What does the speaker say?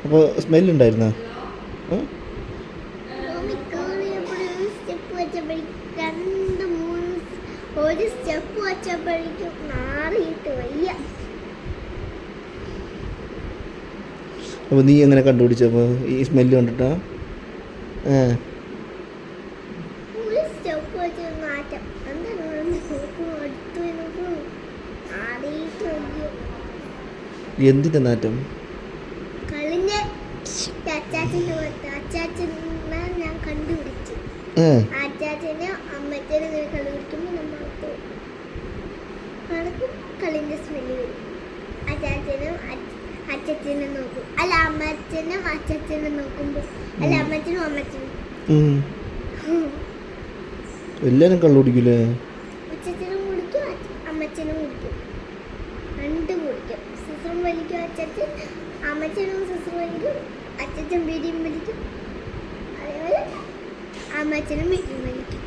അപ്പോൾ സ്മെല്ലുണ്ടായിരുന്നോ? ഒരു സ്റ്റെപ്പ് വെച്ചപ്പോഴേക്കും മാറിയിട്ട് വയ്യ. അപ്പോൾ നീ എങ്ങനെ കണ്ടുപിടിച്ചപ്പോൾ ഈ സ്മെല്ല് കണ്ടിട്ടാ? ഒരു സ്റ്റെപ്പ് വെച്ച് മാറ്റം എന്താണ് അടുത്ത് മാറിയിട്ട് വയ്യ. എന്തിൻ്റെ നാറ്റം? കളിഞ്ഞ അച്ചാച്ചനെ ഞാൻ കണ്ടുപിടിച്ചു. അച്ചാച്ചനും അമ്മച്ചനും കളി പിടിക്കുമ്പോൾ നമ്മൾക്ക് കളിന്റെ സ്മെല്ല് വരും. അച്ചാച്ചനും അച്ഛനും നോക്കും, അല്ല അമ്മച്ചനും അച്ഛനും നോക്കുമ്പോൾ, അല്ല അമ്മച്ചനും എല്ലാരും കള്ളു കുടിക്കൂലേ? അച്ഛനും കുടിക്കും, അമ്മച്ചനും കുടിക്കും, രണ്ടും കുടിക്കും. സിസ്റ്ററും വലിക്കും, അമ്മച്ചനും സിസ്റ്ററും വലിക്കും, അച്ഛൻ ബീഡിയും വലിക്കും, അതേപോലെ അമ്മച്ചനും ബീഡിയും വലിക്കും.